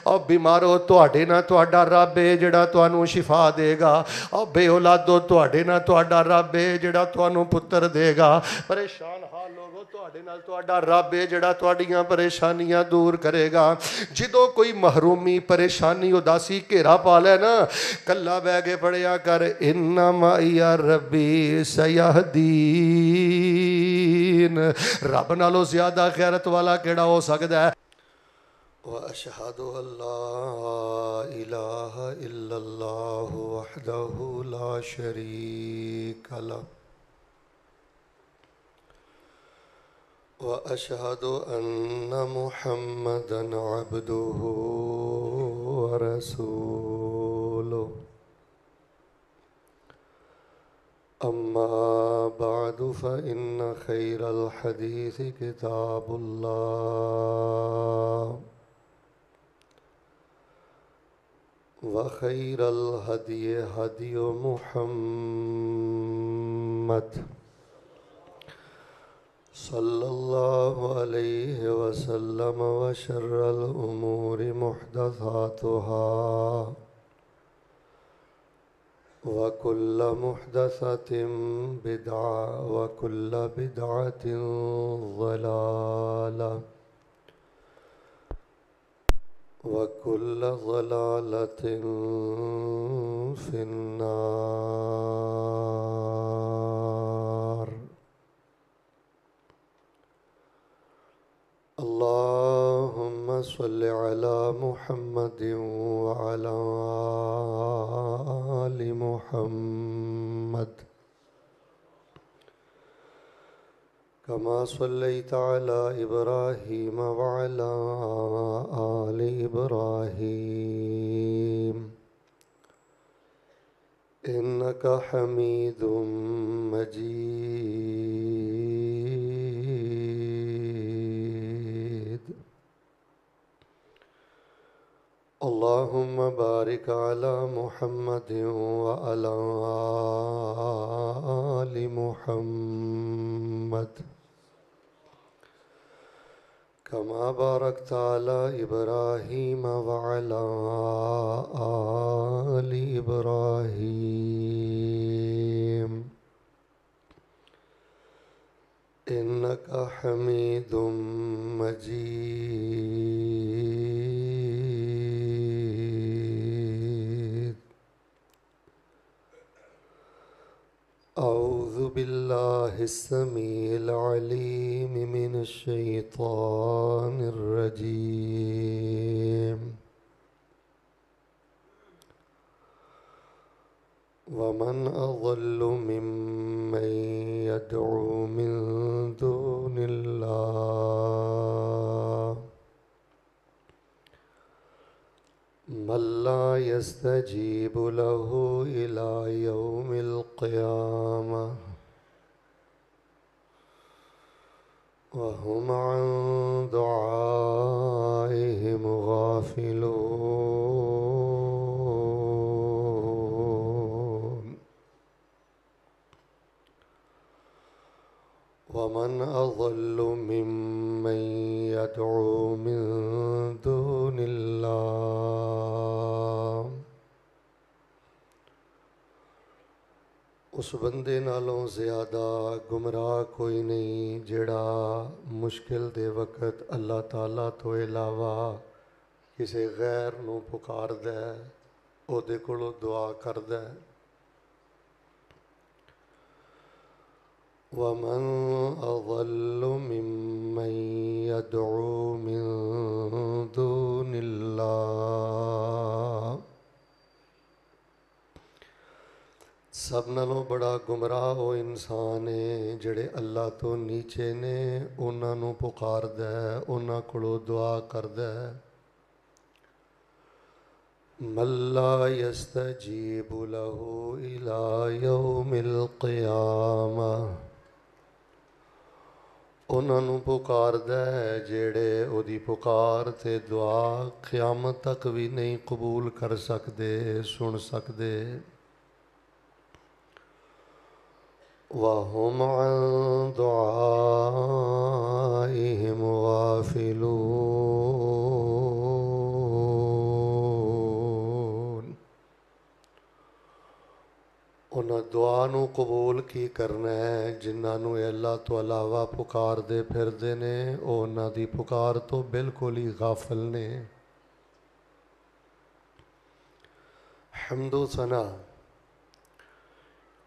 और बीमारो तुहाडे ना तुहाडा रब है जिहड़ा तुहानू शिफा देगा। और बेऔलादो तुहाडे ना तुहाडा रब है जिहड़ा तुहानू पुत्र देगा। परेशान हाल लोगो तुहाडे नाल तुहाडा रब है जिहड़ा तुहाडीआं परेशानियां दूर करेगा। जिदों कोई महरूमी परेशानी उदासी घेरा पा लै ना, कल्ला बह के पढ़िया कर इन्ना माइया रब्बी सयहदीन। रब नालों ज्यादा गैरत वाला केड़ा हो सकता है। व अशहदु अल्ला इलाहा इल्लल्लाहु वहदहु ला शरीक लह व अशहदु अन्ना मुहम्मदन अब्दुहु व रसूलुहु। अम्मा बादु फ़इन्न खैरल हदीस किताबुल्लाह व खैरल हदी हदी मुहम्मद सल्लल्लाहु अलैहि वसल्लम व शर्रल उमूरि मुहदसातुहा व कुल्ल मुहदसतिन बिदअ व कुल्ल बिदअतिन ज़लाला व कुल्ल ज़लालतिन फिन्नार। अल्लाहुम्मा सल्लि अला मुहम्मदिन व अला आलि मुहम्मद कमा सल्लैता अला इब्राहीम व अला आलि इब्राहीम इन्नका हमीदुम मजीद। अल्लाहुम्मा बारिक अला मुहम्मदिन व अला आलि मुहम्मद कमा बारकता अला इब्राहीम व अला आलि इब्राहीम इन्नका हमीदुम मजीद। अऊज़ु बिल्लाहिस समीइल अलीम मिनश शैतानिर रजीम। वमन अज़ल्लु मिम्मन यदअू मिन दूनिल्लाह मन ला यस्तजीबु लहू इला यौमिल क़ियामह व हुम अन दुआइहिम गाफ़िलून। वमन अज़ल्लु मिम्मन यदअू मिन दूनिल्लाह। उस बंदे नालों ज़्यादा गुमराह कोई नहीं जिहड़ा मुश्किल दे वक़्त अल्लाह ताला तो इलावा किसी गैर नूं पुकारदा है, ओहदे कोलों दुआ करदा है। वमन अज़ल्लु मिम्मन यदअू मिन दूनिल्लाह। सब नालों बड़ा गुमराह वो इंसान है जिहड़े अल्लाह तो नीचे ने उन्हां नूं पुकारदा है, उन्हां कोलों दुआ करदा है। मल्ला यस्तजीबु लहू इला यौमिल क़ियामह। उन्हां नूं पुकारदा है जिहड़े ओदी पुकार ते दुआ क़यामत तक भी नहीं कबूल कर सकदे, सुन सकदे। वहुम अन दुआइहिम गाफ़िलून। उन्हां दुआ नूं कबूल की करना है। जिन्हां नूं अल्लाह तो अलावा पुकारदे फिरदे ने वो उन्हां दी पुकार तो बिल्कुल ही गाफिल ने। हम्दो सना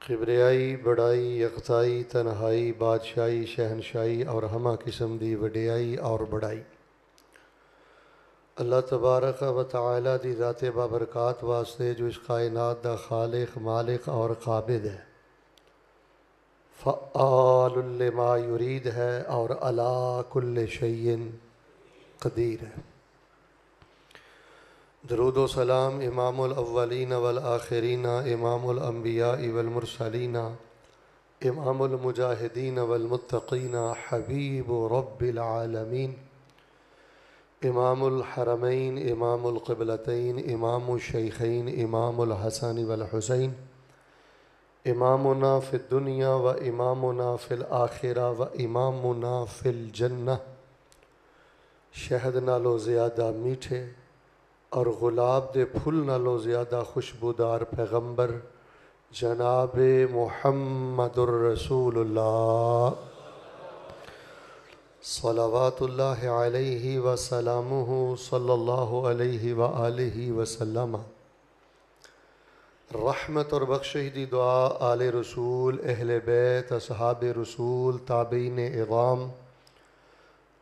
किबरियाई बड़ाई यकताई तन्हाई बादशाही शहनशाही और हमा किस्म दी वडियाई और बड़ाई अल्लाह तबारक व तआला दी ज़ाते बाबरकात वास्ते जो इस कायनात दा खालिक मालिक और काबिद है, फ़आल लिमा युरीद है और अला कुल्ल शैइन कदीर है। दरूद व सलाम इमामुल अव्वलीन वल आखिरीन इमामुल अंबिया वल मुरसलीन इमामुल मुजाहिदीन वल मुत्तकीन हबीब रब्बिल आलमीन इमामुल हरमैन इमामुल क़िबलतैन इमामुल शैखैन इमामुल हसन वल हुसैन इमामुना फ़िद दुनिया व इमामुना फ़िल आखिरा व इमामुना फ़िल जन्नह, शहद नालों ज़्यादा मीठे और गुलाब दे फुल नालों ज़्यादा खुशबूदार पैगम्बर जनाब मुहम्मदुर रसूलुल्लाह सल्लल्लाहु अलैहि व सल्लमुहु सल्लल्लाहु अलैहि व आलिहि व सल्लम। रहमत और बख्शिश दी दुआ आले रसूल अहले बैत असहाब रसूल ताबईन इज़ाम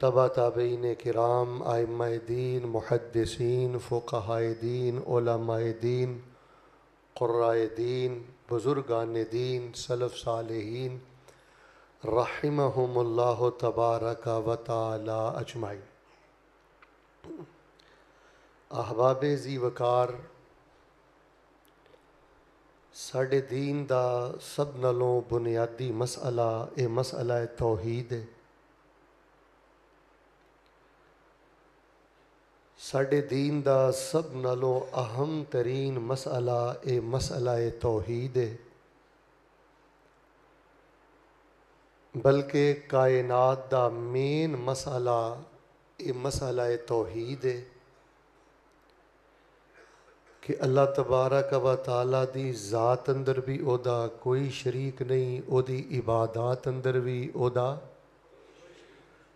तबा ताबईन किराम आइम्माए दीन मुहद्दिसीन फ़ुक़हाए दीन उलमाए दीन क़ुर्राए दीन बुज़ुर्गान दीन सलफ़ सालिहीन रहिमहुमुल्लाह तबारक व तआला अजमाइन। अहबाब ज़ी वकार साडे दीन दा सब नालों बुनियादी मसला ये मसला तौहीद है। साडे दीन दा सब नालों अहम तरीन मसला ये मसला तौहीद है, बल्कि कायनात दा मेन मसला ये मसला तौहीद है कि अल्लाह तबारक व तआला दी ज़ात अंदर भी ओदा कोई शरीक नहीं, ओदी इबादत अंदर भी ओदा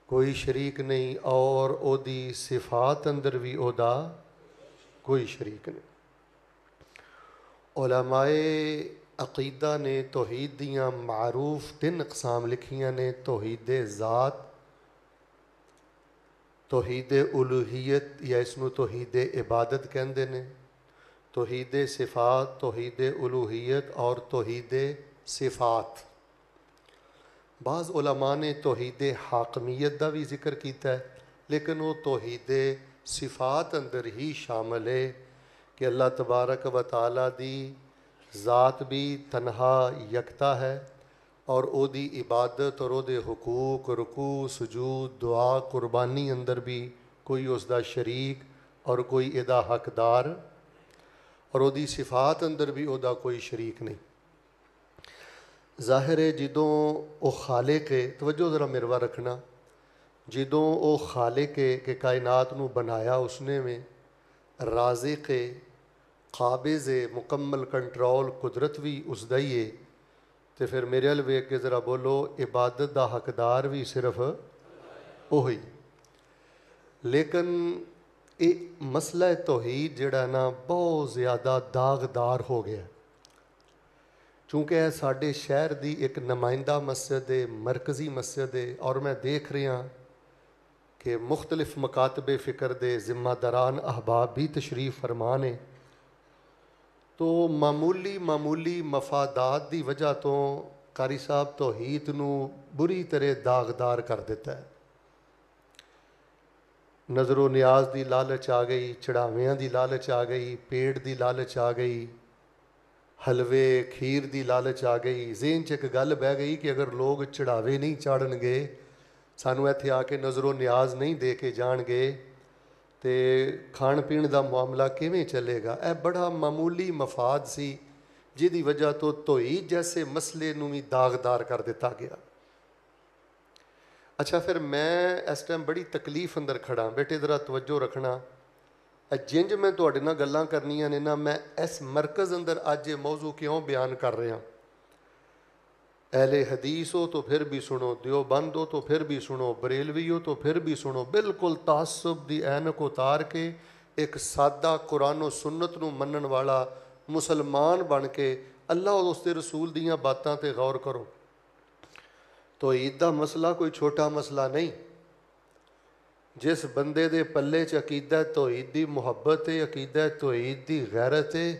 कोई शरीक नहीं और ओदी सिफात अंदर भी ओदा कोई शरीक नहीं। उलमाए अकीदा ने तौहीद दियाँ मारूफ 3 अक़साम लिखियाँ ने, तौहीद ज़ात, तौहीद उलूहियत या इसनू तौहीद इबादत कहते हैं, तौहीद सिफात, तौहीद उलूहियत और तौहीद सिफात। बाज़ उलमा ने तौहीद हाकमियत का भी जिक्र किया है, लेकिन वो तौहीद सिफात अंदर ही शामिल है कि अल्लाह तबारक व तआला दी ज़ात भी तन्हा यकता है और ओदी इबादत और ओदे हुकूक रुकू सुजूद दुआ कुर्बानी अंदर भी कोई उसका शरीक और कोई इदा हकदार और ओदी सिफात अंदर भी ओदा कोई शरीक नहीं। ज़ाहिर है जदों वो खालिक है, तवज्जो ज़रा मेरवा रखना, जदों वो खालिक है कि कायनात नू बनाया उसने में राज़िक है, काबिज़ है, मुकम्मल कंट्रोल कुदरत भी उसदा ही है, तो फिर मेरे अल वेख के ज़रा बोलो इबादत दा हकदार भी सिर्फ वही। लेकिन ये मसला तौहीद जिहड़ा ना बहुत ज़्यादा दागदार हो गया, चूँकि यह साढ़े शहर की एक नुमाइंदा मस्जिद है, मरकज़ी मस्जिद है और मैं देख रहा कि मुख्तलिफ मकातबे फ़िक्र दे ज़िम्मेदारान अहबाब भी तशरीफ़ फरमान है, तो मामूली मफादात की वजह तो कारी साहब तौहीद नू बुरी तरह दागदार कर देता है। नज़रो नियाज की लालच आ गई, चढ़ावियाँ की लालच आ गई, पेट की लालच आ गई, हलवे खीर की लालच आ गई। ज़हन च एक गल बह गई कि अगर लोग चढ़ावे नहीं चाढ़नगे, सानू इत्थे आके नज़रो नियाज नहीं दे के जाणगे, तो खाण पीण का मामला किवें चलेगा। यह बड़ा मामूली मफाद सी जिहदी वजह तो तौहीद जैसे मसले नू भी दागदार कर दिता गया। अच्छा, फिर मैं इस टाइम बड़ी तकलीफ अंदर खड़ा, बेटे ज़रा तवज्जो रखना, जिंज मैं तुहाडे नाल गल्लां करनियां ने ना, मैं इस मरकज़ अंदर अज ये मौजू क्यों बयान कर रहा, अहले हदीस हो तो फिर भी सुनो, देवबंद हो तो फिर भी सुनो, बरेलवी हो तो फिर भी सुनो। बिल्कुल तासुब दी ऐनक उतार के एक सादा कुरानो सुन्नत नूं मनण वाला मुसलमान बन के अल्लाह और उसके रसूल दीयां बातां ते गौर करो। तौहीद दा मसला कोई छोटा मसला नहीं। जिस बंदे दे पल्ले च अकीदा तौहीद दी मुहब्बत है, अकीदा तौहीद दी गैरत है,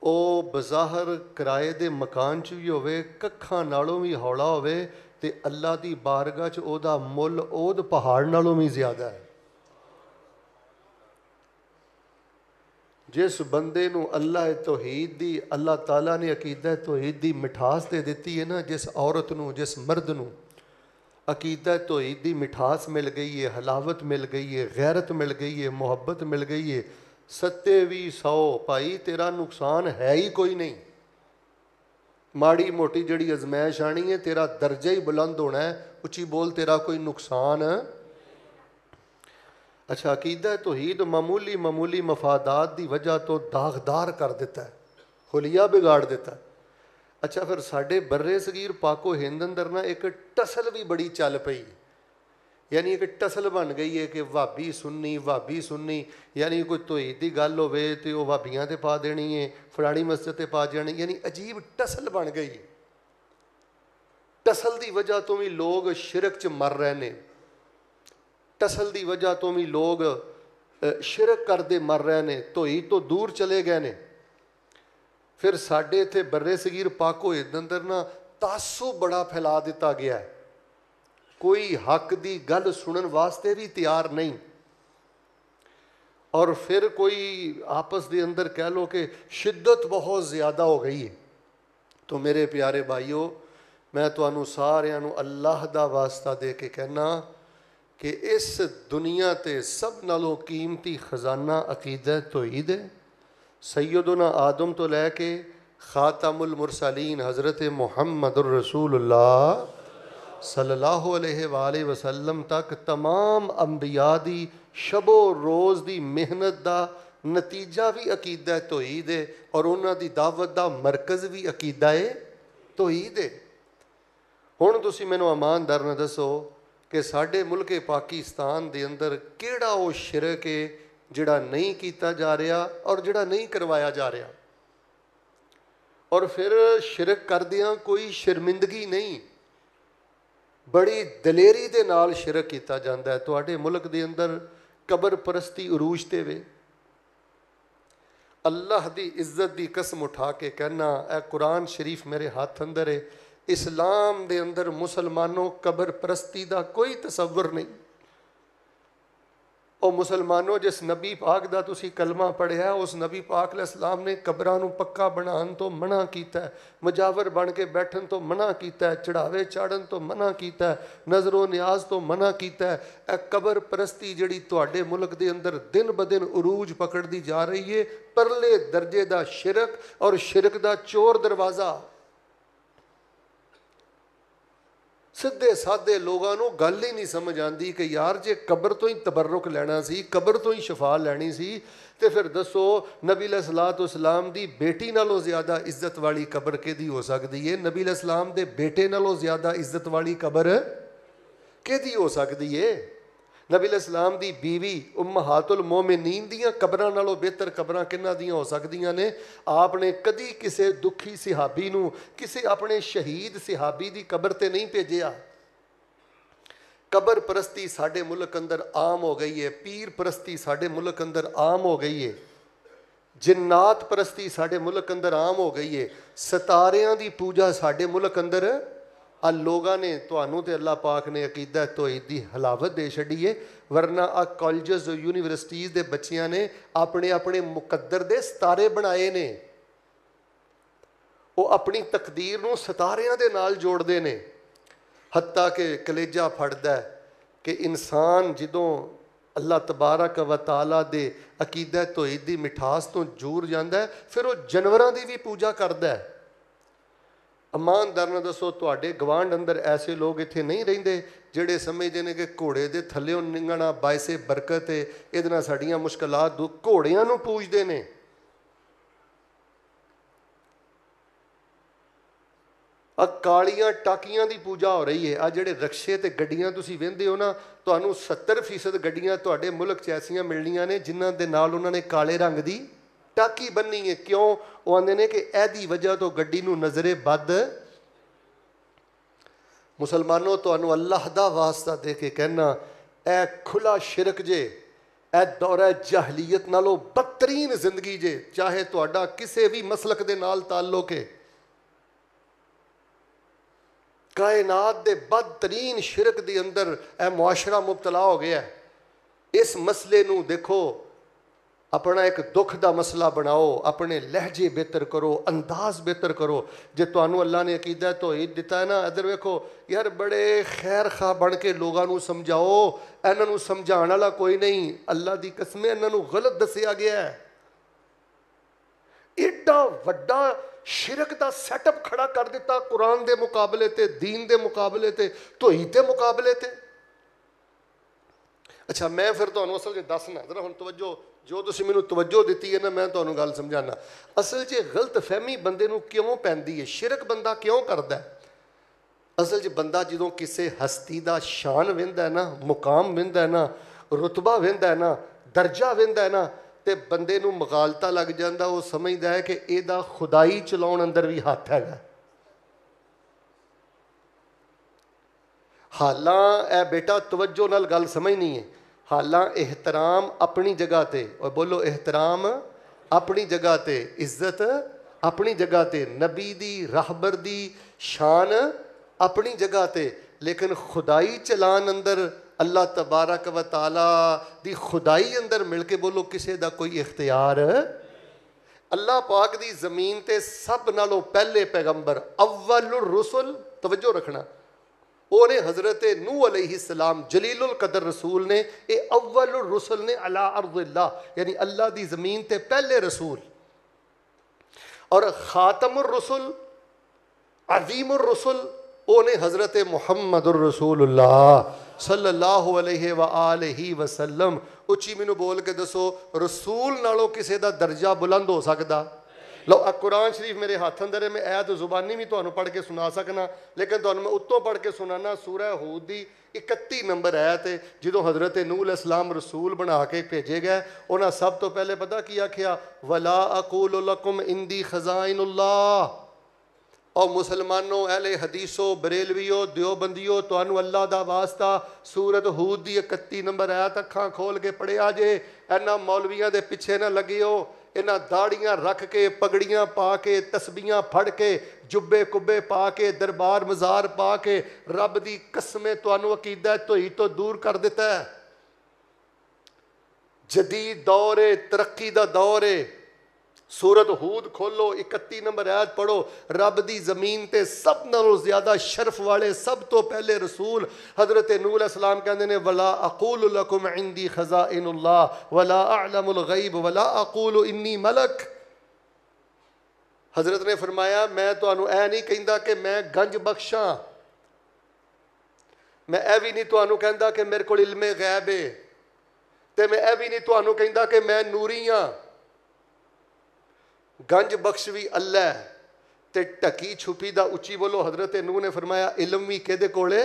ਉਹ ਬਜ਼ਾਹਰ ਕਿਰਾਏ ਦੇ ਮਕਾਨ 'ਚ ਵੀ ਹੋਵੇ, ਕੱਖਾਂ ਨਾਲੋਂ ਵੀ ਹੌਲਾ ਹੋਵੇ ਤੇ ਅੱਲਾ ਦੀ ਬਾਰਗਾਹ 'ਚ ਉਹਦਾ ਮੁੱਲ ਉਹਦ ਪਹਾੜ ਨਾਲੋਂ ਵੀ ਜ਼ਿਆਦਾ ਹੈ। ਜਿਸ ਬੰਦੇ ਨੂੰ ਅੱਲਾ ਤੌਹੀਦ ਦੀ, ਅੱਲਾ ਤਾਲਾ ਨੇ ਅਕੀਦਾ ਤੌਹੀਦ ਦੀ ਮਿਠਾਸ ਦੇ ਦਿੱਤੀ ਹੈ ਨਾ, ਜਿਸ ਔਰਤ ਨੂੰ, ਜਿਸ ਮਰਦ ਨੂੰ ਅਕੀਦਾ ਤੌਹੀਦ ਦੀ ਮਿਠਾਸ ਮਿਲ ਗਈ ਹੈ, ਹਲਾਵਤ ਮਿਲ ਗਈ ਹੈ, ਗੈਰਤ ਮਿਲ ਗਈ ਹੈ, ਮੁਹੱਬਤ ਮਿਲ ਗਈ ਹੈ, 70-100 ਭਾਈ ਤੇਰਾ ਨੁਕਸਾਨ ਹੈ ਹੀ ਕੋਈ ਨਹੀਂ। ਮਾੜੀ ਮੋਟੀ ਜਿਹੜੀ ਅਜ਼ਮੈਸ਼ ਆਣੀ ਹੈ, ਤੇਰਾ ਦਰਜਾ ਹੀ ਬੁਲੰਦ ਹੋਣਾ ਹੈ। ਉੱਚੀ ਬੋਲ, ਤੇਰਾ ਕੋਈ ਨੁਕਸਾਨ। ਅੱਛਾ, ਅਕੀਦਾ ਤੌਹੀਦ ਮਾਮੂਲੀ ਮਾਮੂਲੀ ਮਫਾਦਾਤ ਦੀ ਵਜ੍ਹਾ ਤੋਂ ਦਾਗਦਾਰ ਕਰ ਦਿੱਤਾ, ਹੁਲੀਆ ਵਿਗਾੜ ਦਿੱਤਾ। ਅੱਛਾ, ਫਿਰ ਸਾਡੇ ਬਰਰੇ ਸਗੀਰ ਪਾਕੋ ਹਿੰਦ ਅੰਦਰ ਨਾ ਇੱਕ ਟਸਲ ਵੀ ਬੜੀ ਚੱਲ ਪਈ, यानी एक टसल बन गई है कि भाभी सुन्नी, यानी कोई तौहीद की गल होवे तो वह भाभियां ते पा देनी है, फलानी मस्जिद ते पा जानी, यानी अजीब टसल बन गई। टसल की वजह तो भी लोग शिरक च मर रहे हैं, टसल की वजह तो भी लोग शिरक करते मर रहे हैं, तौहीद तो दूर चले गए ने। फिर साडे इत्थे बर्रे सगीर पाको हिंद अंदर ना तासुब बड़ा फैला दिता गया है, कोई हक की गल सुनने वास्ते भी तैयार नहीं। और फिर कोई आपस के अंदर कह लो कि शिद्दत बहुत ज़्यादा हो गई है। तो मेरे प्यारे भाईओ, मैं तुहानू सारियां नू अल्लाह दा वास्ता दे के कहना कि इस दुनिया ते सब नालों कीमती खजाना अकीदा तौहीद है। सैयदुना आदम तो लैके खातमुल मुरसलीन हज़रत मुहम्मदुर रसूलुल्लाह सल्लल्लाहु अलैहि वसल्लम तक तमाम अंबिया दी शबो रोज़ दी मेहनत दा नतीजा भी अकीदा तौहीद है, और उन्हां दी दावत दा मरकज़ भी अकीदा तौहीद है। हुण तुसीं मैनूं ईमानदार नाल दसो कि साडे मुल्के पाकिस्तान दे अंदर किहड़ा वो शिरक है जिहड़ा नहीं कीता जा रहा और जिहड़ा नहीं करवाया जा रहा। और फिर शिरक करदियां कोई शर्मिंदगी नहीं, बड़ी दलेरी दे नाल शिरक किया जाता है। तुहाडे मुल्क दे अंदर कबर परस्ती उरूज ते वे। अल्लाह दी इज्जत दी कसम उठा के कहना, ए कुरान शरीफ मेरे हाथ अंदर है, इस्लाम दे अंदर मुसलमानों कबर परस्ती दा कोई तसव्वुर नहीं। और मुसलमानों, जिस नबी पाक दा तुसी कलमा पढ़िया, उस नबी पाक अलैहिस्सलाम ने कबरां नूं पक्का बनाने तो मना कीता है, मुजावर बन के बैठन तो मना कीता है, चढ़ावे चाढ़न तो मना कीता है, नजरों न्याज तो मना कीता है। ए कबर परस्ती जिहड़ी तुहाडे मुल्क दे अंदर दिन ब दिन उरूज पकड़दी जा रही है, परले दर्जे दा शिरक और शिरक दा चोर दरवाज़ा। सीधे साधे लोगों को गल ही नहीं समझ आती कि यार जे कबर तो ही तबरुक लेना सी, कबर तो ही शफा लैनी सी, तो फिर दसो नबी अलैहिस्सलाम दी बेटी नालों ज़्यादा इज्जत वाली कबर किहदी हो सकती है? नबी अलैहिस्सलाम दे बेटे नालों ज़्यादा इज्जत वाली कबर किहदी हो सकती है? नबी अलैहिस्सलाम दी बीवी उम्महातुल मोमिनीन दियां कबरां नालों बेहतर कबरां किन्हां दियां हो सकदियां ने? आपने कदी किसी दुखी सिहाबी नूं, किसी अपने शहीद सिहाबी दी कबर ते नहीं भेजिया। कबर परस्ती साडे मुल्क अंदर आम हो गई है, पीर परस्ती साडे मुल्क अंदर आम हो गई है, जिन्नात परस्ती साडे मुल्क अंदर आम हो गई है, सितारियां दी पूजा साडे मुल्क अंदर आ लोगों ने, तुहानू ते अल्लाह पाक ने अकीदा तौहीद दी हलावत दे छड़ी है। वरना आ कॉलेजेस यूनिवर्सिटीज़ के बच्चियां ने अपने अपने मुकद्दर दे सितारे बनाए ने, वो अपनी तकदीर नूं सितारियां दे नाल जोड़ते हैं। हत्ता कि कलेजा फड़दा है कि इंसान जदों अल्लाह तबारक व तआला दे अकीदा तौहीद दी मिठास तो जूर जाता है, फिर वो जानवरां दी भी पूजा करता है। ईमानदार नाल दसो, तुहाडे गवांढ अंदर ऐसे लोग इत्थे नहीं रहिंदे जिहड़े समझदे ने कि घोड़े दे थल्लेओं निंगना बायसे बरकत है, इहदे नाल साडीआं मुश्किलात दूर, घोड़ियां नूं पूजदे ने। ਆ ਕਾਲੀਆਂ ਟਾਕੀਆਂ ਦੀ ਪੂਜਾ ਹੋ ਰਹੀ ਹੈ। ਆ ਜਿਹੜੇ ਰਕਸ਼ੇ ਤੇ ਗੱਡੀਆਂ ਤੁਸੀਂ ਵਹਿੰਦੇ ਹੋ ਨਾ, ਤੁਹਾਨੂੰ 70% ਗੱਡੀਆਂ ਤੁਹਾਡੇ ਮੁਲਕ 'ਚ ਐਸੀਆਂ ਮਿਲਣੀਆਂ ਨੇ ਜਿਨ੍ਹਾਂ ਦੇ ਨਾਲ ਉਹਨਾਂ ਨੇ ਕਾਲੇ ਰੰਗ ਦੀ ਟਾਕੀ ਬੰਨੀ ਹੈ। ਕਿਉਂ? ਉਹ ਆਂਦੇ ਨੇ ਕਿ ਇਹਦੀ ਵਜ੍ਹਾ ਤੋਂ ਗੱਡੀ ਨੂੰ ਨਜ਼ਰੇ ਬਦ। ਮੁਸਲਮਾਨੋ, ਤੁਹਾਨੂੰ ਅੱਲਾਹ ਦਾ ਵਾਸਤਾ ਦੇ ਕੇ ਕਹਿਣਾ, ਇਹ ਖੁੱਲਾ ਸ਼ਿਰਕ ਜੇ, ਇਹ ਦੌਰਾ ਜਾਹਲੀਅਤ ਨਾਲੋਂ ਬਦਤਰੀਨ ਜ਼ਿੰਦਗੀ ਜੇ। ਚਾਹੇ ਤੁਹਾਡਾ ਕਿਸੇ ਵੀ ਮਸਲਕ ਦੇ ਨਾਲ ਤਾल्लुक है, कायनात दे बदतरीन शिरक दे अंदर यह मुआशरा मुबतला हो गया है। इस मसले नूं देखो, अपना एक दुख का मसला बनाओ, अपने लहजे बेहतर करो, अंदाज बेहतर करो। जे तुहानू अल्लाह ने अकीदा तौहीद दिता है ना, इधर वेखो यार, बड़े खैर खा बन के लोगों को समझाओ, इन्हों समझाने वाला कोई नहीं। अल्लाह की कसमें इन्हों गलत दसिया गया है। एडा वड्डा शिरक का सैटअप खड़ा कर दिता कुरान के मुकाबले ते, दीन के मुकाबले ते, तौहीद के मुकाबले ते। अच्छा, मैं फिर तुहानू असल च दसना, जरा हुण तवज्जो, जो तुसी मैनू तवज्जो दी है ना, मैं तुहानू गल समझाना। असल च गलत फहमी बंदे नू क्यों पैंदी है, शिरक बंदा क्यों करता है? असल च बंदा जो किसी हस्ती का शान वेंदा है ना, मुकाम वेंदा है ना, रुतबा वेंदा है ना, दर्जा वेंदा है ना, तो बंदे नू मगालता लग जाता। वो समझदा है कि इहदा खुदाई चलाउण अंदर भी हथ हैगा। हालां ए बेटा तवज्जो नाल गल समझनी है। हालां एहतराम अपनी जगह ते, और बोलो एहतराम अपनी जगह ते, इज्जत अपनी जगह ते, नबी दी रहबर दी शान अपनी जगह ते, लेकिन खुदाई चलान अंदर अल्लाह तबारक व ताला दी खुदाई अंदर मिल के बोलो किसी का कोई इख्तियार। अल्लाह पाक दी जमीन ते सब नालों पहले पैगंबर अव्वलुर रुसुल, तवज्जो रखना, उन्हें हज़रत नूह अलैहिस्सलाम जलीलुल कदर रसूल ने, ये अव्वलुर रुसुल ने अला अर्दिल्लाह, यानी अल्लाह दी ज़मीन ते पहले रसूल। और ख़ातमुर रुसुल अज़ीमुर रुसुल, उन्हें हज़रत मुहम्मदुर रसूलुल्लाह सल्लल्लाहु अलैहि व आलिहि वसल्लम। उच्ची मैनू बोल के दसो, रसूल नालों किसी का दर्जा बुलंद हो सकता? लो, कुरान शरीफ मेरे हाथ अंदर है, मैं ऐत जुबानी भी तुहानू पढ़ के सुना सकना, लेकिन तुहानू मैं उत्तों पढ़ के सुनाना। सूरह हूद दी 31 नंबर ऐत है। जो हज़रत नूह अलैहिस्सलाम रसूल बना के भेजे गए, उन्हें सब तो पहले पता की आख्या, वला अकूलु लकुम इंदी खज़ाइनुल्लाह। और मुसलमानों, अहले हदीसो, बरेलवियो, दियोबंदियो, तुहानू अल्लाह दा वास्ता सूरत हूद दी 31 नंबर आयत अखां खोल के पढ़िया जे। इन्हां मौलवियां दे पिछे ना लगियो, इन्हां दाड़ियां रख के, पगड़ियां पा के, तस्बीहां फड़ के, जुब्बे कुब्बे पा के, दरबार मज़ार पा के, रब दी कसमें तुहानू अकीदा तौहीद तो दूर कर दिता है। जदीद दौर है, तरक्की दा दौर है। सूरत हूद खोलो, 31 नंबर आयत पढ़ो, रब दी जमीन ते सब नालों ज्यादा शर्फ वाले सब तो पहले रसूल हजरत नूह अलैहिस्सलाम कहते हैं, वला अकूलु लकुम इंदी खज़ाइनुल्लाह वला अअलमुल गैब वला अकूलु इन्नी मलक। हजरत ने फरमाया, मैं तुहानू ऐ नहीं कहता कि मैं गंज बख्शा, मैं ऐ भी नहीं तुहानू कहता कि मेरे को इल्मे गैब है, ते मैं ऐ भी नहीं तुहानू कहता कि मैं नूरी हाँ। गंज बख्श भी अल्लाह ते ढकी छुपी दा उच्ची बोलो। हजरत नूह ने फरमाया, इल्म भी किहदे कोले,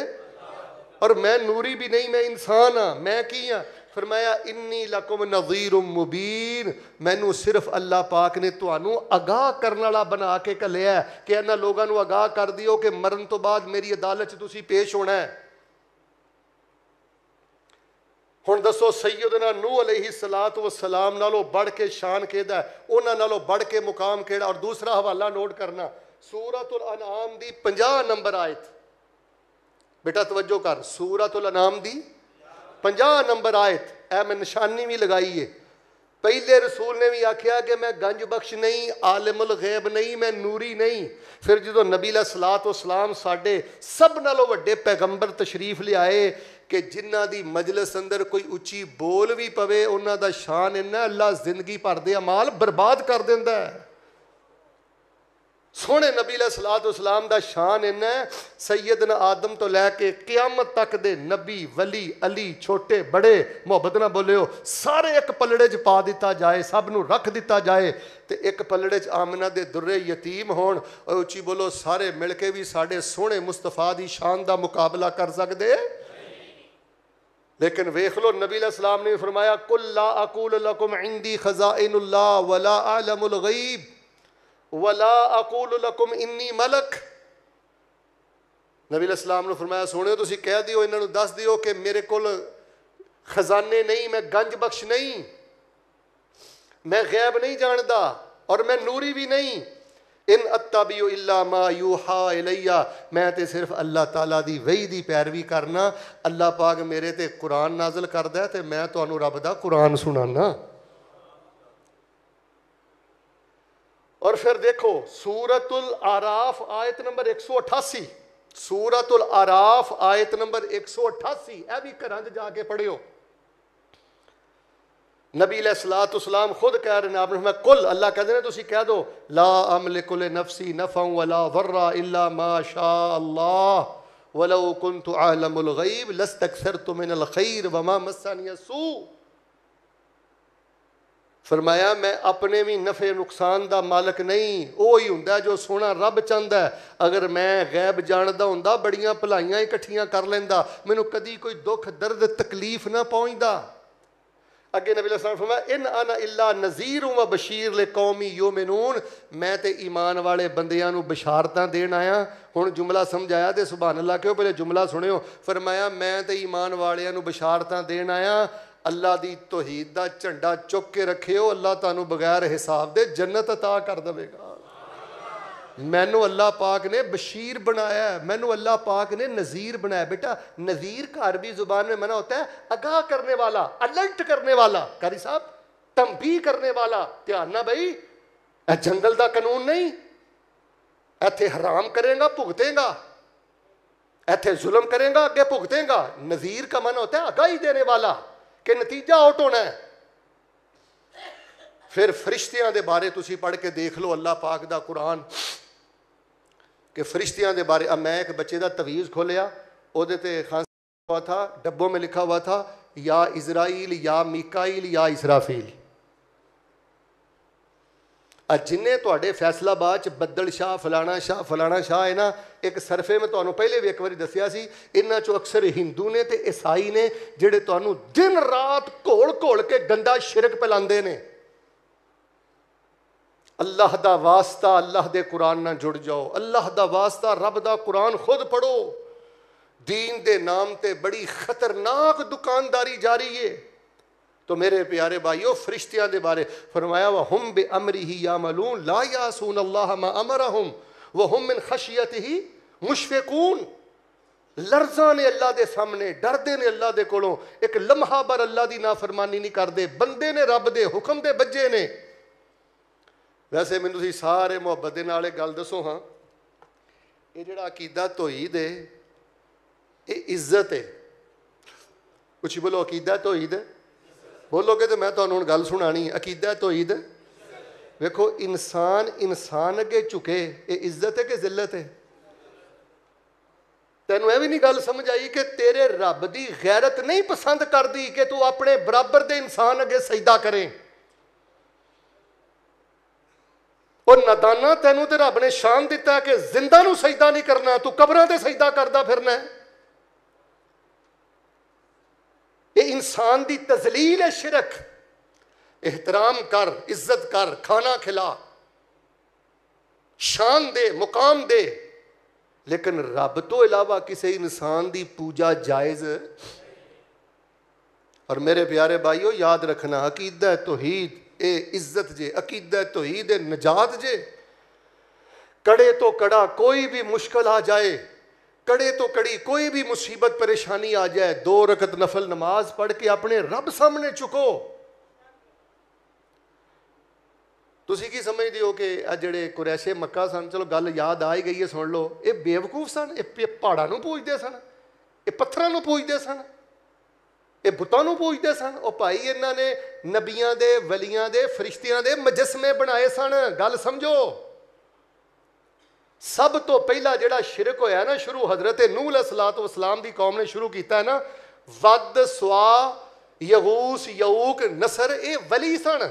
और मैं नूरी भी नहीं, मैं इंसान हाँ। मैं की हाँ? फरमाया, इन्नी लकुम नज़ीरुम मुबीन, मैनू सिर्फ अल्लाह पाक ने तुहानू आगाह करने वाला बना के घलिया है कि इन्हां लोगों को आगाह कर दियो कि मरन तो बाद मेरी अदालत तुसी पेश होना है। हुण दसो, सैयदना नूह अलैहिस्सलात व सलाम नालों बढ़ के शान केदा है, उन्हां नालों बढ़ के मुकाम केड़ा? और दूसरा हवाला नोट करना, सूरतुल अनाम दी 50 नंबर आयत। बेटा तवज्जो कर, सूरतुल अनाम दी 50 नंबर आयत, ऐ मैं निशानी भी लगाई है। पहले रसूल ने भी आख्या कि मैं गंज बख्श नहीं, आलिमुल गैब नहीं, मैं नूरी नहीं। फिर जो नबी अलैहिस्सलात व सलाम साडे सब नालों वड्डे पैगंबर तशरीफ लियाए कि जिन्हां दी मजलिस अंदर कोई उच्ची बोल भी पवे, उन्हां दा शान इन्ना, अल्लाह जिंदगी भर दे अमाल बर्बाद कर दिंदा है। सोहने नबी अलैहिस्सलाम दा शान इन्ना है, सैयदना आदम तो लैके क़यामत तक दे नबी वली अली छोटे बड़े, मुहब्बत ना बोलियो, सारे एक पलड़े च पा दिता जाए, सब नूं रख दिता जाए, तो एक पलड़े च आमना दे दुर्रे यतीम होण, और उच्ची बोलो सारे मिल के भी साढ़े सोहने मुस्तफा दी शान दा मुकाबला कर सकदे। लेकिन वेख लो नबी अलैहिस्सलाम ने फरमाया, कुल ला अकूल लकुम इंदी खज़ाइनुल्लाह वला आलमुल गैब वला अकूल लकुम इन्नी मलक। नबी अलैहिस्सलाम ने फरमाया, सोने तुसी कह दियो, इन्हां नूं दस दियो कि मेरे कोल खजाने नहीं, मैं गंज बख्श नहीं, मैं गैब नहीं जानता और मैं नूरी भी नहीं। इन अत्तबियु इल्ला मा यूहा इलैया, मैं तो सिर्फ अल्लाह ताला दी वही दी पैरवी करना। अल्लाह पाक मेरे ते कुरान नाज़िल करदा है ते मैं तुहानूं रब दा कुरान सुनाना। और फिर देखो सूरतुल आराफ आयत नंबर 188, सूरतुल आराफ आयत नंबर 188, यह भी घर जाके पढ़ियो। नबी अलैहिस्सलाम खुद कह रहे हैं, आपने मैं कुल अल्लाह कहते हैं तुसी कह दो, ला अमलिकु लिनफ्सी नफ़अन वला ज़र्रा इल्ला मा शा अल्लाह वलौ कुन्तु आलमुल गैब लस्तक्सरतु मिनल खैर वमा मस्सनी सू। फरमाया मैं अपने भी नफ़े नुकसान का मालक नहीं, वो ही हुंदा जो सोना रब चाहता है। अगर मैं गैब जानदा हुंदा बड़ियां भलाइयां इकट्ठियां कर लैंदा, मैनू कदी कोई दुख दर्द तकलीफ ना पहुंचदा। अगे नबी अलैहि सलाम फरमाया, इन अना इल्ला नज़ीर व बशीर ले कौमी युमिनून, मैं ते ईमान वाले बंदियां नू बशारतां देण आया। हुण जुमला समझाया ते सुभान अल्लाह क्यों, पहले जुमला सुनियो। फरमाया मैं ते ईमान वालियां नू बशारतां देण आया, अल्लाह दी तौहीद दा झंडा चुक के रखियो, अल्लाह तुहानू बगैर हिसाब दे जन्नत अता कर देवेगा। मैनू अल्लाह पाक ने बशीर बनाया, मैनू अल्लाह पाक ने नज़ीर बनाया। बेटा नज़ीर का अरबी जुबान में मना होता है आगाह करने वाला, अलर्ट करने वाला। कारी साहब तंबी करने वाला, ध्यान ना भाई, जंगल का कानून नहीं, इत्थे हराम करेगा भुगतेगा, इत्थे जुल्म करेगा अगे भुगतेगा। नज़ीर का मन होता है आगाही देने वाला कि नतीजा आउट होना है। फिर फरिश्तियां दे बारे तुसी पढ़ के देख लो अल्लाह पाक दा कुरान, कि फरिश्तियां दे बारे। अब मैं एक बच्चे का तवीज़ खोलिया, उहदे ते खांसी हुआ था, डब्बों में लिखा हुआ था या इज़राइल या मीकाइल या इसराफील। जिन्हें तुहाडे फैसलाबाद बद्दल शाह फलाना शाह है ना, एक सरफे में तुहानू पहले भी एक बार दसिया सी, इन्हां चों अक्सर हिंदू ने ते ईसाई ने जिहड़े तुहानू दिन रात घोल घोल के गंदा शिरक फैलांदे ने। अल्लाह दा वास्ता अल्लाह दे कुरान नाल जुड़ जाओ, अल्लाह दा वास्ता रब दा कुरान खुद पढ़ो। दीन दे नाम ते बड़ी खतरनाक दुकानदारी जारी है। तो मेरे प्यारे भाइयों फरिश्तियां दे बारे फरमाया, वह हम बे अमरिही यामलून ला यासून अल्लाह मा अमरहुम व हम मिन खशियतिही मुशफिकून। लर्ज़ां ने अल्लाह दे सामने, डरदे ने अल्लाह दे कोलों, एक लम्हा भर अल्लाह दी नाफरमानी नहीं करदे। बंदे ने रब दे हुक्म दे बज्जे ने। वैसे मैनूं तुसीं सारे मुहब्बत दे नाल गल दसो, हाँ ये जिहड़ा अकीदा तौहीद है ये इज्जत है। कुछ बोलो अकीदा तौहीद बोलोगे तो मैं तुहानूं हुण गल सुणानी। अकीदा तौहीद वेखो, इंसान अगे झुके, ये इज्जत है कि जिल्लत है? तैनूं यह भी नहीं गल समझ आई कि तेरे रब दी गैरत नहीं पसंद करदी कि तू अपने बराबर दे इंसान अगे सजदा करें। और नादाना तैनूं ते रब ने शान दिता है कि जिंदा नूं सजदा नहीं करना, तू कबरां ते सजदा करदा फिरना है। ये इंसान दी तजलील है शिरक। एहतराम कर, इज्जत कर, खाना खिला, शान दे, मुकाम दे, लेकिन रब तो इलावा किसी इंसान दी पूजा जायज़। और मेरे प्यारे भाइयों याद रखना, अकीदा तौहीद ए इज्जत जे, अकीदा तौहीद ए नजात जे। कड़े तो कड़ा कोई भी मुश्किल आ जाए, कड़े तो कड़ी कोई भी मुसीबत परेशानी आ जाए, 2 रकत नफल नमाज पढ़ के अपने रब सामने चुको। तुसी की समझते हो कि जिहड़े कुरैशे मक्का सन, चलो गल याद आ ही गई है, सुन लो, ये बेवकूफ सन, ये पहाड़ां नूं पूजदे सन, ये पत्थरां नूं पूजदे सन, ये बुतां नूं पूजदे सन। और भाई इन्हां ने नबियां दे, वलियां दे, फरिश्तियां दे मजस्मे बनाए सन। गल समझो, सब तो पहला जिहड़ा शिरक होया ना शुरू हजरत नूह अलैहिस्सलात वस्सलाम दी कौम ने शुरू किया ना, वद, स्वा, यगूस, यऊक, नसर, ये वली सन।